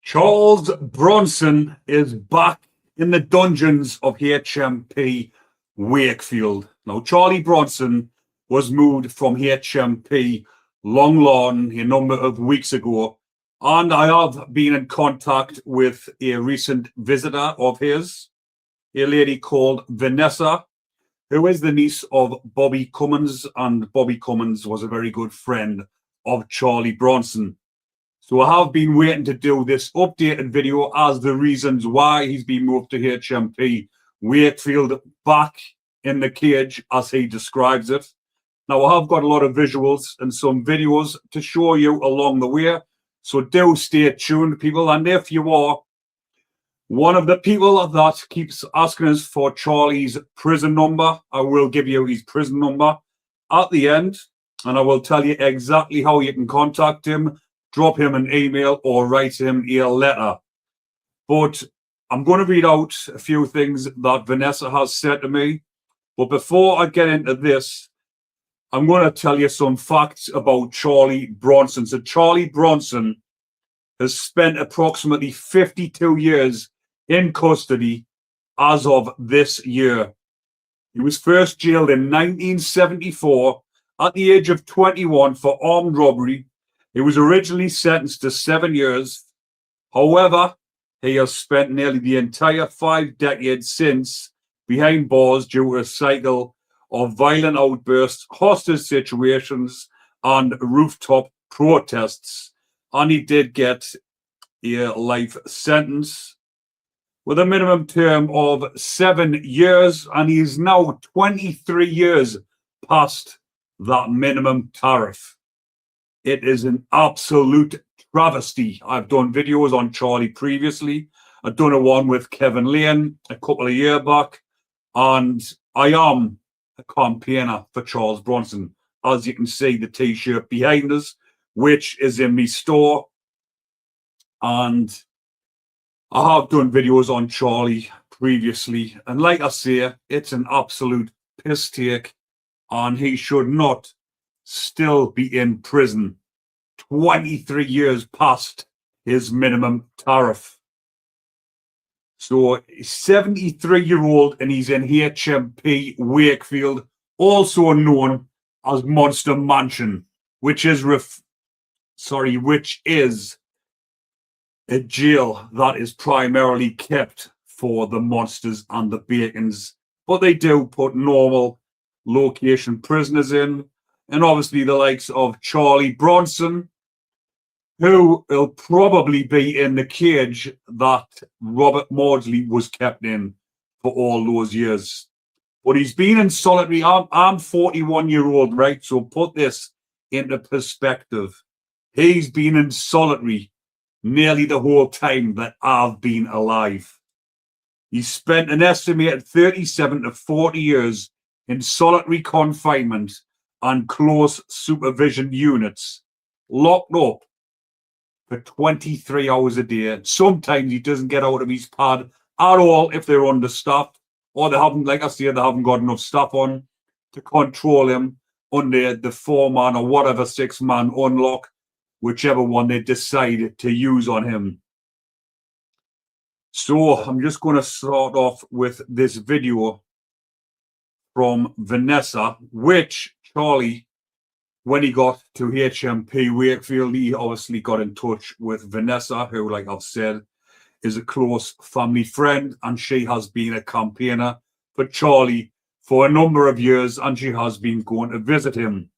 Charles Bronson is back in the dungeons of HMP Wakefield. Now, Charlie Bronson was moved from HMP long a number of weeks ago, and I have been in contact with a recent visitor of his, a lady called Vanessa, who is the niece of Bobby Cummins, and Bobby Cummins was a very good friend of Charlie Bronson. So I have been waiting to do this updated video as the reasons why he's been moved to HMP Wakefield, back in the cage as he describes it. Now, I have got a lot of visuals and some videos to show you along the way, so do stay tuned, people. And if you are one of the people that keeps asking us for Charlie's prison number, I will give you his prison number at the end, and I will tell you exactly how you can contact him. Drop him an email or write him a letter. But I'm going to read out a few things that Vanessa has said to me. But before I get into this, I'm going to tell you some facts about Charlie Bronson. So Charlie Bronson has spent approximately 52 years in custody as of this year. He was first jailed in 1974 at the age of 21 for armed robbery. He was originally sentenced to 7 years. However, he has spent nearly the entire 5 decades since behind bars due to a cycle of violent outbursts, hostage situations, and rooftop protests. And he did get a life sentence with a minimum term of 7 years, and he is now 23 years past that minimum tariff. It is an absolute travesty. I've done videos on Charlie previously. I've done a one with Kevin Lane a couple of years back, and I am a campaigner for Charles Bronson. As you can see, the t-shirt behind us, which is in my store, and I have done videos on Charlie previously, and like I say, it's an absolute piss take, and he should not still be in prison 23 years past his minimum tariff. So he's 73-year-old and he's in HMP Wakefield, also known as Monster Mansion, which is a jail that is primarily kept for the monsters and the bacons, but they do put normal location prisoners in. And obviously the likes of Charlie Bronson, who will probably be in the cage that Robert Maudsley was kept in for all those years. But he's been in solitary. I'm 41-year-old, right? So put this into perspective. He's been in solitary nearly the whole time that I've been alive. He spent an estimated 37 to 40 years in solitary confinement and close supervision units, locked up for 23 hours a day. Sometimes he doesn't get out of his pad at all if they're understaffed, or they haven't, like I say, they haven't got enough staff on to control him under the 4-man or whatever 6-man unlock, whichever one they decide to use on him. So I'm just going to start off with this video from Vanessa, which Charlie, when he got to HMP Wakefield, he obviously got in touch with Vanessa, who, like I've said, is a close family friend, and she has been a campaigner for Charlie for a number of years, and she has been going to visit him.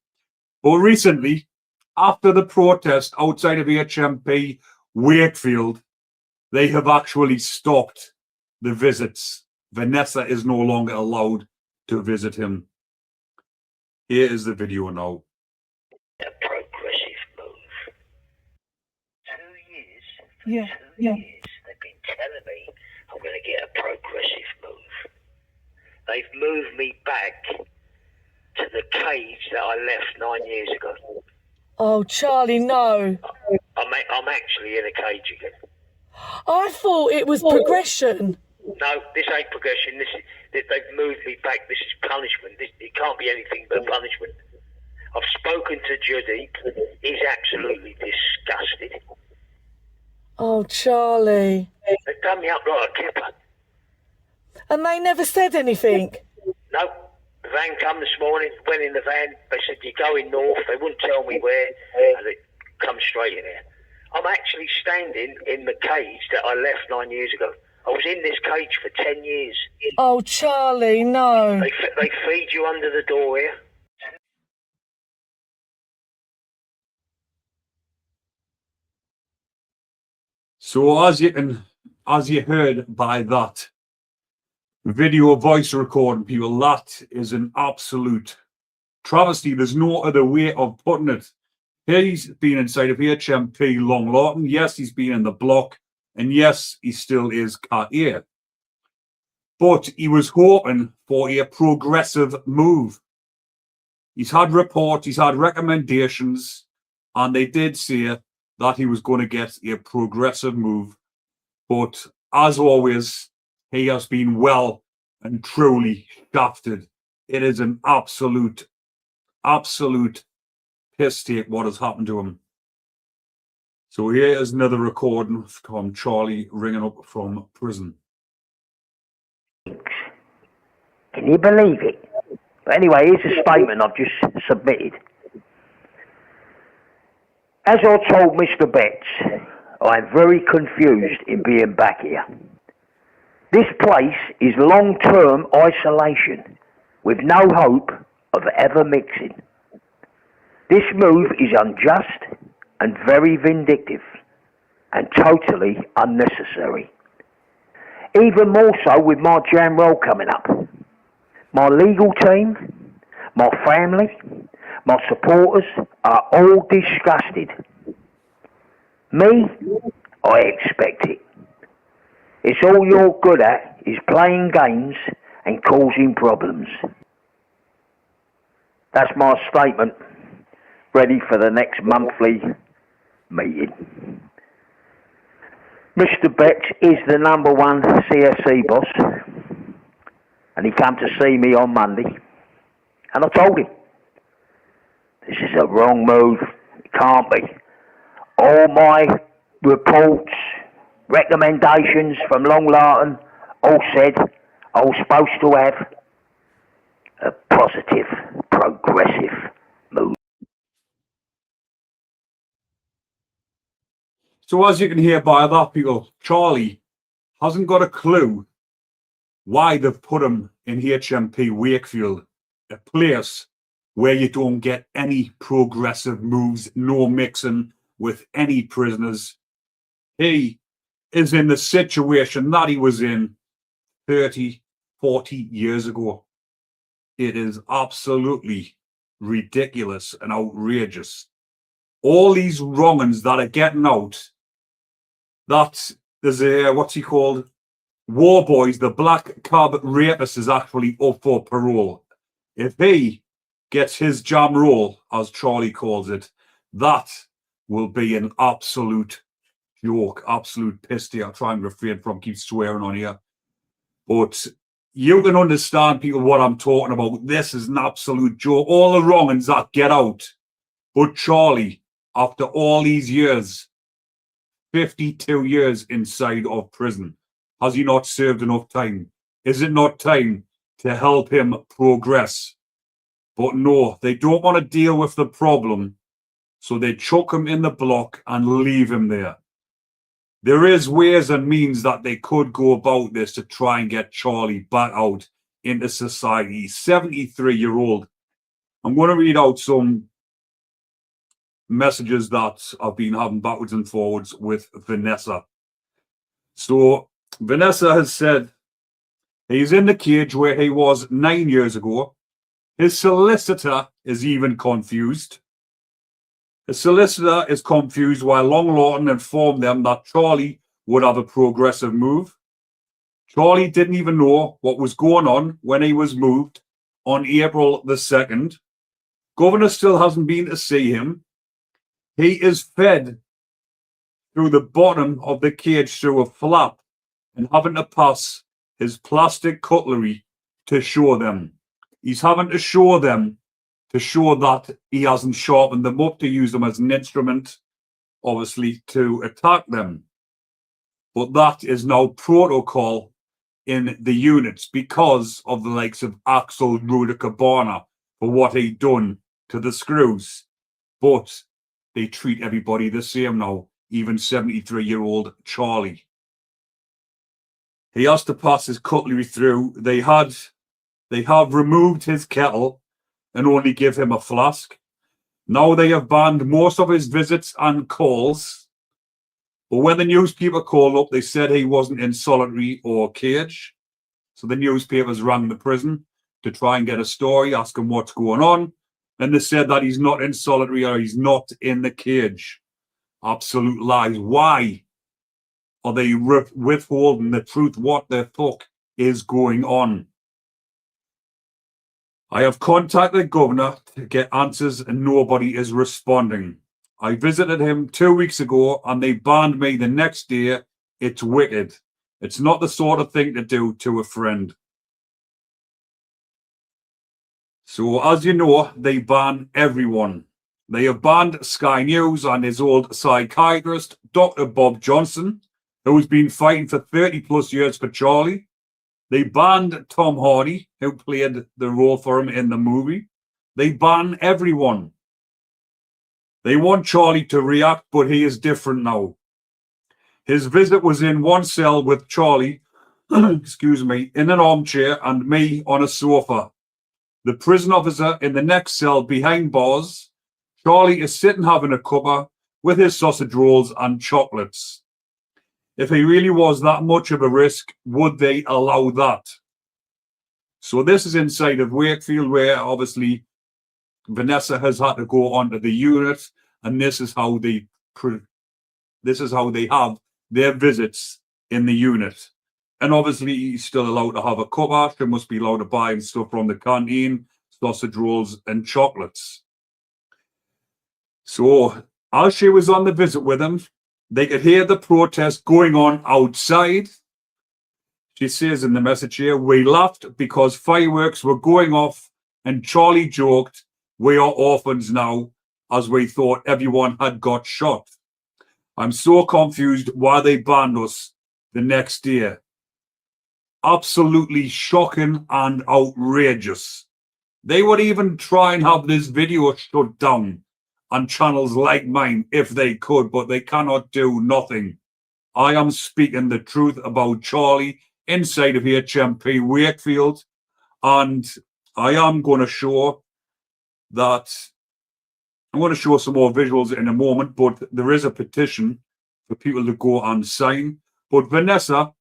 But recently, after the protest outside of HMP Wakefield, they have actually stopped the visits. Vanessa is no longer allowed to visit him. Here is the video now. A progressive move. 2 years. Yeah. Years. They've been telling me I'm going to get a progressive move. They've moved me back to the cage that I left 9 years ago. Oh, Charlie, no. I'm actually in a cage again. I thought it was progression. No, this ain't progression. They've moved me back. This is punishment. It can't be anything but punishment. I've spoken to Judy. He's absolutely disgusted. Oh, Charlie. They done me up like a kipper. And they never said anything? No. The van come this morning, went in the van. They said, you're going north. They wouldn't tell me where. And they come straight in here. I'm actually standing in the cage that I left 9 years ago. I was in this cage for 10 years. Oh, Charlie, no. They feed you under the door here. So as you heard by that video voice recording, people, that is an absolute travesty. There's no other way of putting it. He's been inside of HMP Long Lawton. Yes, he's been in the block. And yes, he still is cat here. But he was hoping for a progressive move. He's had reports, he's had recommendations, and they did say that he was going to get a progressive move. But as always, he has been well and truly shafted. It is an absolute piss take what has happened to him. So here is another recording from Charlie ringing up from prison. Can you believe it? But anyway, here's a statement I've just submitted. As I told Mr. Betts, I am very confused in being back here. This place is long-term isolation with no hope of ever mixing. This move is unjust and very vindictive and totally unnecessary. Even more so with my jam roll coming up. My legal team, my family, my supporters are all disgusted. Me, I expect it. It's all you're good at is playing games and causing problems. That's my statement, ready for the next monthly meeting. Mr. Betts is the #1 CSC boss, and he came to see me on Monday, and I told him, this is a wrong move, it can't be. All my reports, recommendations from Long Lawton all said I was supposed to have a positive, progressive move. So as you can hear by that, people, Charlie hasn't got a clue why they've put him in HMP Wakefield, a place where you don't get any progressive moves, no mixing with any prisoners. He is in the situation that he was in 30, 40 years ago. It is absolutely ridiculous and outrageous. All these wrong'uns that are getting out, that there's a, what's he called? War Boys, the black cab rapist is actually up for parole. If he gets his jam roll, as Charlie calls it, that will be an absolute joke, absolute piss take. I'll try and refrain from keep swearing on here. But you can understand, people, what I'm talking about. This is an absolute joke. All the wrong'uns that get out. But Charlie, after all these years, 52 years inside of prison, has he not served enough time? Is it not time to help him progress? But no, they don't want to deal with the problem, so they chuck him in the block and leave him there. There is ways and means that they could go about this to try and get Charlie back out into society. He's 73-year-old. I'm going to read out some messages that I've been having backwards and forwards with Vanessa. So Vanessa has said he's in the cage where he was 9 years ago. His solicitor is even confused. The solicitor is confused while Long Lawton informed them that Charlie would have a progressive move. Charlie didn't even know what was going on when he was moved on April the 2nd. Governor still hasn't been to see him. He is fed through the bottom of the cage through a flap and having to pass his plastic cutlery to show them. He's having to show them to show that he hasn't sharpened them up to use them as an instrument, obviously, to attack them. but that is now protocol in the units because of the likes of Axel Rudiker-Barner for what he'd done to the screws. But they treat everybody the same now, even 73-year-old Charlie. He has to pass his cutlery through. They have removed his kettle and only give him a flask. Now they have banned most of his visits and calls. But when the newspaper called up, they said he wasn't in solitary or cage. So the newspapers rang the prison to try and get a story, ask him what's going on. And they said that he's not in solitary or he's not in the cage. Absolute lies. Why are they withholding the truth? What the fuck is going on? I have contacted the governor to get answers and nobody is responding. I visited him 2 weeks ago and they banned me the next day. It's wicked. It's not the sort of thing to do to a friend. So as you know, they ban everyone. They have banned Sky News and his old psychiatrist, Dr. Bob Johnson, who's been fighting for 30 plus years for Charlie. They banned Tom Hardy, who played the role for him in the movie. They ban everyone. They want Charlie to react, but he is different now. His visit was in one cell with Charlie, excuse me, in an armchair and me on a sofa. The prison officer in the next cell behind bars. Charlie is sitting having a cuppa with his sausage rolls and chocolates. If he really was that much of a risk, would they allow that? So this is inside of Wakefield, where obviously Vanessa has had to go onto the unit, and this is how they have their visits in the unit. And obviously he's still allowed to have a cuppa. She must be allowed to buy him stuff from the canteen, sausage rolls and chocolates. So as she was on the visit with him, they could hear the protest going on outside. She says in the message here, we laughed because fireworks were going off and Charlie joked, we are orphans now, as we thought everyone had got shot. I'm so confused why they banned us the next day. Absolutely shocking and outrageous. They would even try and have this video shut down on channels like mine if they could, but they cannot do nothing. I am speaking the truth about Charlie inside of HMP Wakefield, and I am going to show that. I'm going to show some more visuals in a moment, but there is a petition for people to go and sign. But Vanessa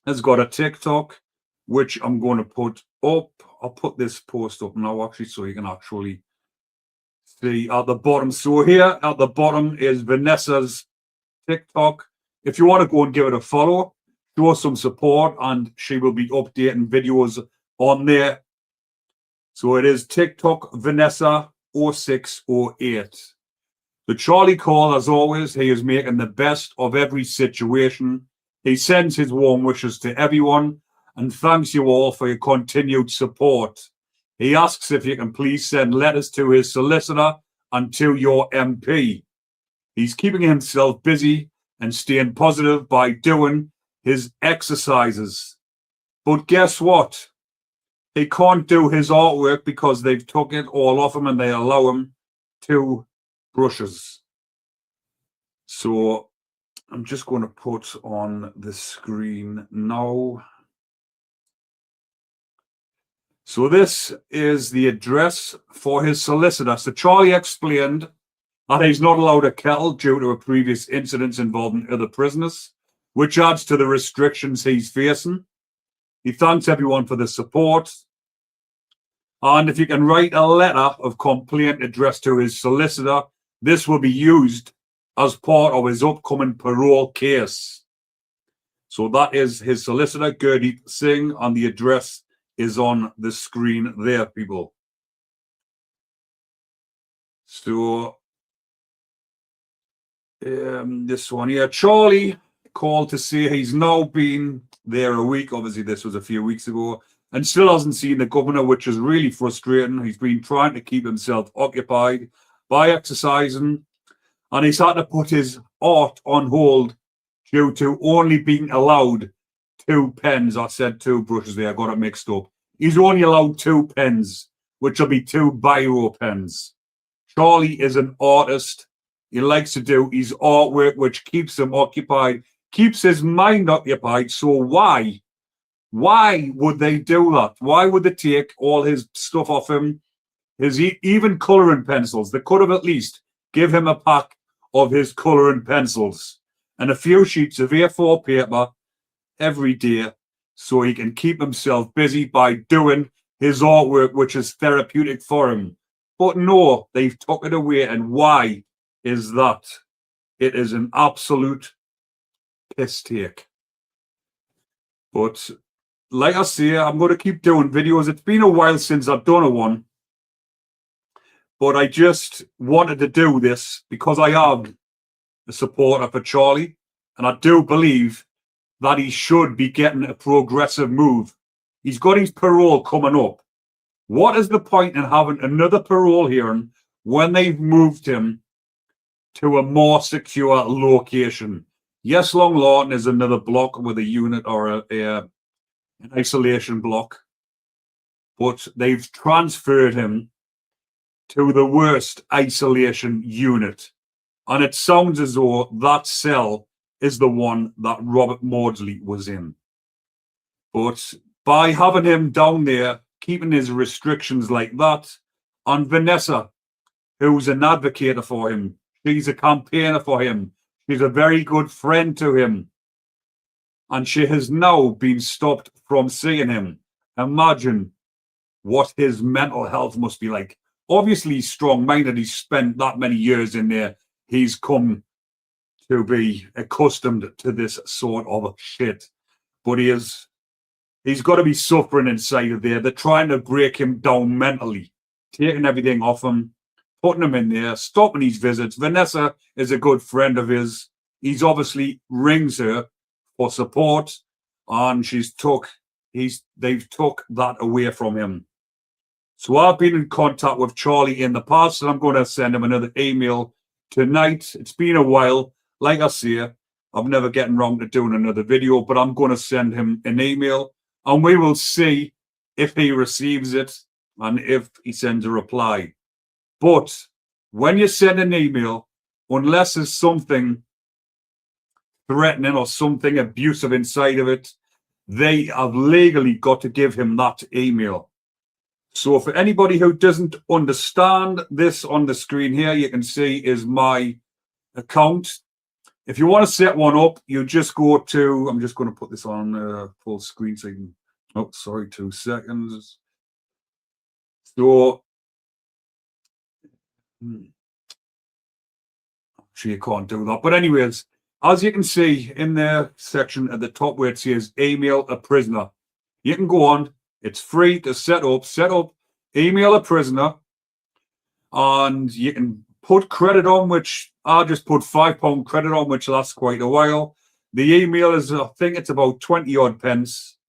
has got a TikTok, which I'm going to put up. I'll put this post up now, actually, so you can actually see at the bottom. So here at the bottom is Vanessa's TikTok. If you want to go and give it a follow, show some support, and she will be updating videos on there. So it is TikTok Vanessa 0608. The Charlie call, as always, he is making the best of every situation. He sends his warm wishes to everyone and thanks you all for your continued support. He asks if you can please send letters to his solicitor and to your MP. He's keeping himself busy and staying positive by doing his exercises. But guess what? He can't do his artwork because they've took it all off him and they allow him 2 brushes. So I'm just going to put on the screen now. So this is the address for his solicitor. So Charlie explained that he's not allowed a kettle due to a previous incidents involving other prisoners, which adds to the restrictions he's facing. He thanks everyone for the support. And if you can write a letter of complaint addressed to his solicitor, this will be used as part of his upcoming parole case. So that is his solicitor, Gurdeep Singh, and the address is on the screen there, people. So this one here, Charlie called to say he's now been there a week. Obviously, this was a few weeks ago, and still hasn't seen the governor, which is really frustrating. He's been trying to keep himself occupied by exercising, and he's had to put his art on hold due to only being allowed 2 pens. I said 2 brushes there, I got it mixed up. He's only allowed 2 pens, which will be 2 biro pens. Charlie is an artist. He likes to do his artwork, which keeps him occupied, keeps his mind occupied. So why would they do that? Why would they take all his stuff off him? His even colouring pencils. They could have at least give him a pack of his colouring pencils and a few sheets of A4 paper every day so he can keep himself busy by doing his artwork, which is therapeutic for him. But no, they've took it away. And why is that? It is an absolute piss take. But like I say, I'm going to keep doing videos. It's been a while since I've done a one. But I just wanted to do this because I am a supporter for Charlie. And I do believe that he should be getting a progressive move. He's got his parole coming up. What is the point in having another parole hearing when they've moved him to a more secure location? Yes, Long Lawton is another block with a unit or an isolation block, but they've transferred him to the worst isolation unit. And it sounds as though that cell is the one that Robert Maudsley was in. But by having him down there, keeping his restrictions like that, and Vanessa, who's an advocate for him, she's a campaigner for him, she's a very good friend to him, and she has now been stopped from seeing him. Imagine what his mental health must be like. Obviously, he's strong-minded. He's spent that many years in there. He's come to be accustomed to this sort of shit. But he's got to be suffering inside of there. They're trying to break him down mentally, taking everything off him, putting him in there, stopping his visits. Vanessa is a good friend of his. He's obviously rings her for support, and they've took that away from him. So I've been in contact with Charlie in the past, and I'm going to send him another email tonight. It's been a while. Like I say, I'm never getting around to doing another video, but I'm going to send him an email, and we will see if he receives it and if he sends a reply. But when you send an email, unless there's something threatening or something abusive inside of it, they have legally got to give him that email. So for anybody who doesn't understand this, on the screen here, you can see is my account. If you want to set one up, you just go to, I'm just going to put this on full screen so you can, oh, sorry, 2 seconds. So, actually, you can't do that. But anyways, as you can see in the section at the top where it says email a prisoner, you can go on. It's free to set up, email a prisoner, and you can put credit on, which I just put £5 credit on, which lasts quite a while. The email is, I think it's about 20 odd pence.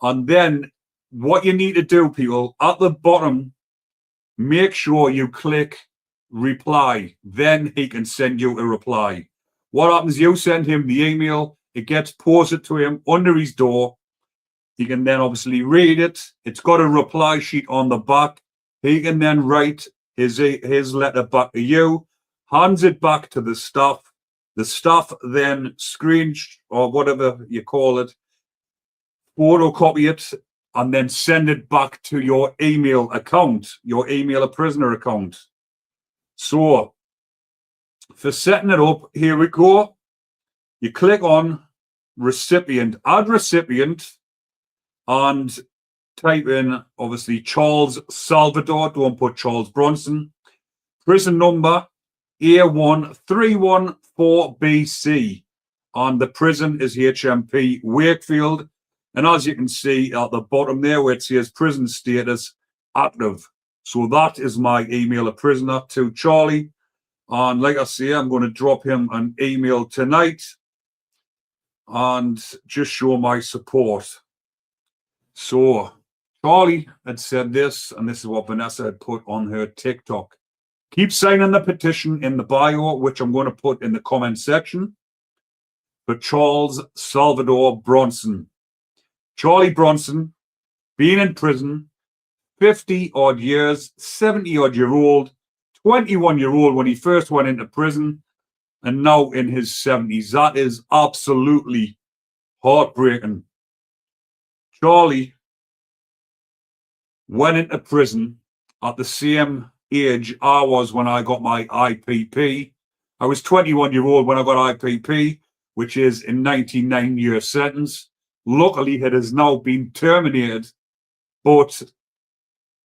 And then what you need to do, people, at the bottom, make sure you click reply. Then he can send you a reply. What happens? You send him the email, it gets posted to him under his door. He can then obviously read it. It's got a reply sheet on the back. He can then write his letter back to you, hands it back to the staff. The staff then or whatever you call it, photocopy it, and then send it back to your email account, your email a prisoner account. So for setting it up, here we go. You click on recipient, add recipient, and type in, obviously, Charles Salvador. Don't put Charles Bronson. Prison number A1314BC. And the prison is HMP Wakefield. And as you can see at the bottom there where it says prison status active. So that is my email a prisoner to Charlie. And like I say, I'm going to drop him an email tonight and just show my support. So Charlie had said this, and this is what Vanessa had put on her TikTok. Keep signing the petition in the bio, which I'm going to put in the comment section. for Charles Salvador Bronson. Charlie Bronson, being in prison, 50 odd years, 70 odd year old, 21-year old when he first went into prison, and now in his 70s. That is absolutely heartbreaking. Charlie went into prison at the same age I was when I got my IPP. I was 21-year-old when I got IPP, which is a 99-year sentence. Luckily, it has now been terminated, but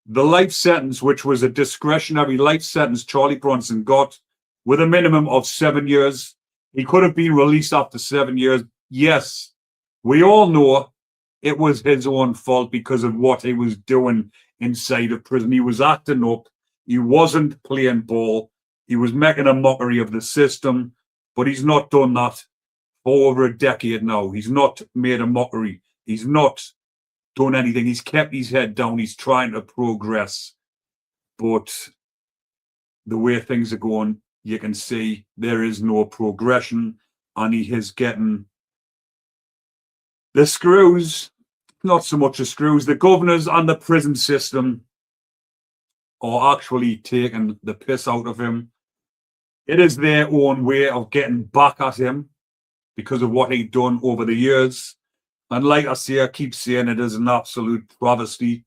the life sentence, which was a discretionary life sentence Charlie Bronson got with a minimum of 7 years, he could have been released after 7 years. Yes, we all know it was his own fault because of what he was doing inside of prison. He was acting up. He wasn't playing ball. He was making a mockery of the system, but he's not done that for over a decade now. He's not made a mockery. He's not done anything. He's kept his head down. He's trying to progress. But the way things are going, you can see there is no progression, and he is getting the screws, not so much the screws, the governors and the prison system are actually taking the piss out of him. It is their own way of getting back at him because of what he'd done over the years. And like I say, I keep saying it is an absolute travesty.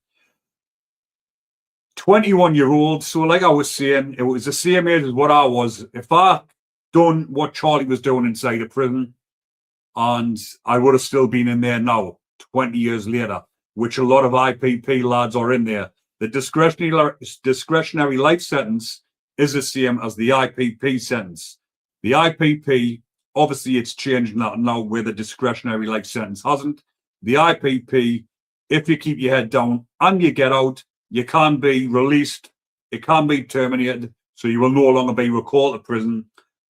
21-year-old, so like I was saying, it was the same age as what I was. If I done what Charlie was doing inside of prison, and I would have still been in there now, 20 years later, which a lot of IPP lads are in there. The discretionary life sentence is the same as the IPP sentence. The IPP, obviously it's changed now where the discretionary life sentence hasn't. The IPP, if you keep your head down and you get out, you can be released, it can be terminated, so you will no longer be recalled to prison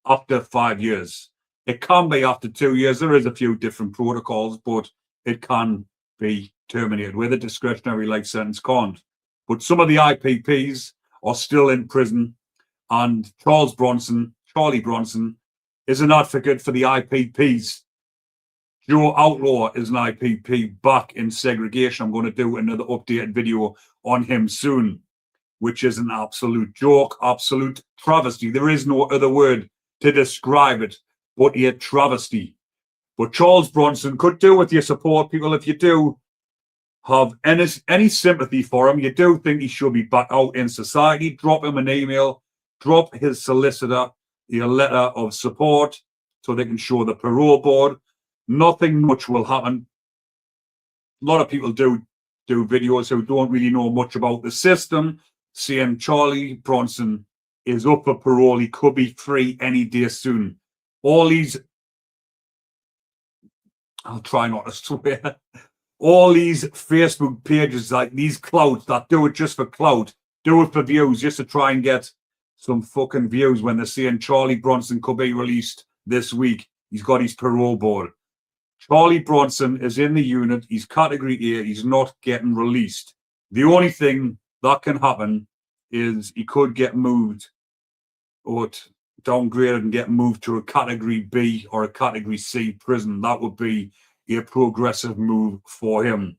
after 5 years. It can be after 2 years. There is a few different protocols, but it can be terminated, where the discretionary life sentence can't. But some of the IPPs are still in prison, and Charlie Bronson, is an advocate for the IPPs. Joe Outlaw is an IPP back in segregation. I'm going to do another updated video on him soon, which is an absolute joke, absolute travesty. There is no other word to describe it but a travesty. But Charles Bronson could do with your support, people. If you do have any sympathy for him, you do think he should be back out in society, drop him an email, drop his solicitor a letter of support so they can show the parole board. Nothing much will happen. A lot of people do videos who don't really know much about the system, saying Charlie Bronson is up for parole. He could be free any day soon. All these, I'll try not to swear, all these Facebook pages, like these clouds that do it just for clout, do it for views, just to try and get some fucking views when they're saying Charlie Bronson could be released this week. He's got his parole board. Charlie Bronson is in the unit. He's category A. He's not getting released. The only thing that can happen is he could get moved or downgraded and get moved to a category B or a category C prison. That would be a progressive move for him.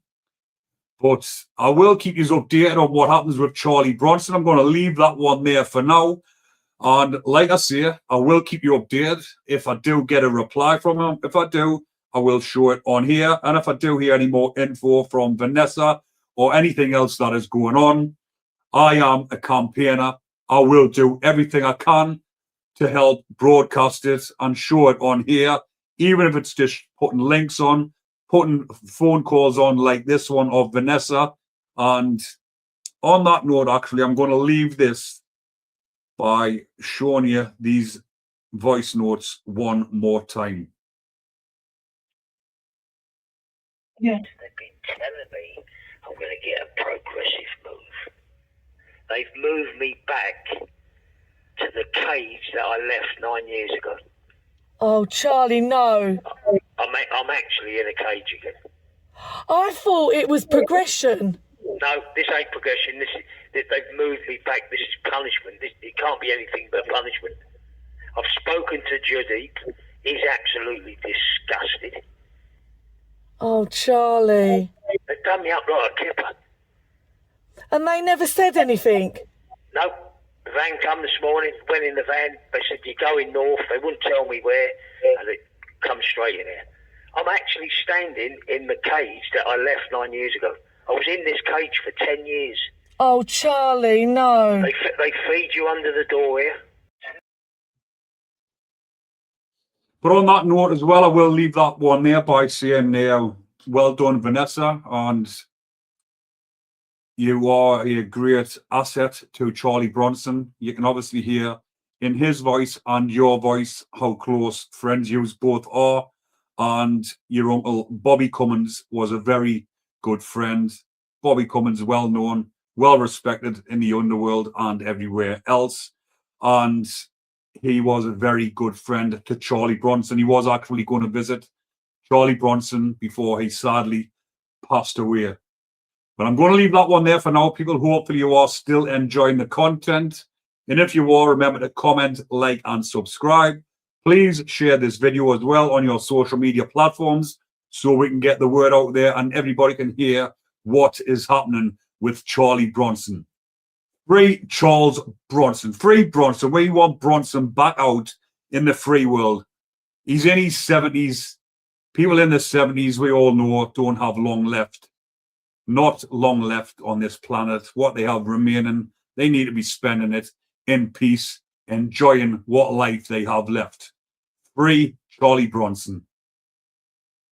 But I will keep you updated on what happens with Charlie Bronson. I'm going to leave that one there for now. And like I say, I will keep you updated if I do get a reply from him. If I do, I will show it on here. And if I do hear any more info from Vanessa or anything else that is going on, I am a campaigner. I will do everything I can to help broadcast it and show it on here, even if it's just putting links on, putting phone calls on like this one of Vanessa. And on that note, actually, I'm going to leave this by showing you these voice notes one more time. Yeah. They've been telling me I'm going to get a progressive move. They've moved me back to the cage that I left 9 years ago. Oh, Charlie, no. I'm actually in a cage again. I thought it was progression. No, this ain't progression. They've moved me back. This is punishment. It can't be anything but punishment. I've spoken to Judy. He's absolutely disgusted. Oh, Charlie. They've done me up like a kipper. And they never said anything? No, the van come this morning, went in the van. They said, you're going north. They wouldn't tell me where. And they come straight in here. I'm actually standing in the cage that I left 9 years ago. I was in this cage for 10 years. Oh, Charlie, no. They feed you under the door here. But on that note as well, I will leave that one there by saying, well done, Vanessa, and you are a great asset to Charlie Bronson. You can obviously hear in his voice and your voice how close friends you both are. And your uncle Bobby Cummins was a very good friend. Bobby Cummins, well known, well respected in the underworld and everywhere else. And he was a very good friend to Charlie Bronson. He was actually going to visit Charlie Bronson before he sadly passed away. But I'm going to leave that one there for now, people. Hopefully you are still enjoying the content. And if you are, remember to comment, like, and subscribe. Please share this video as well on your social media platforms so we can get the word out there and everybody can hear what is happening with Charlie Bronson. Free Charles Bronson. Free Bronson. We want Bronson back out in the free world. He's in his 70s. People in the 70s, we all know, don't have long left. Not long left on this planet. What they have remaining, they need to be spending it in peace, enjoying what life they have left. Free Charlie Bronson.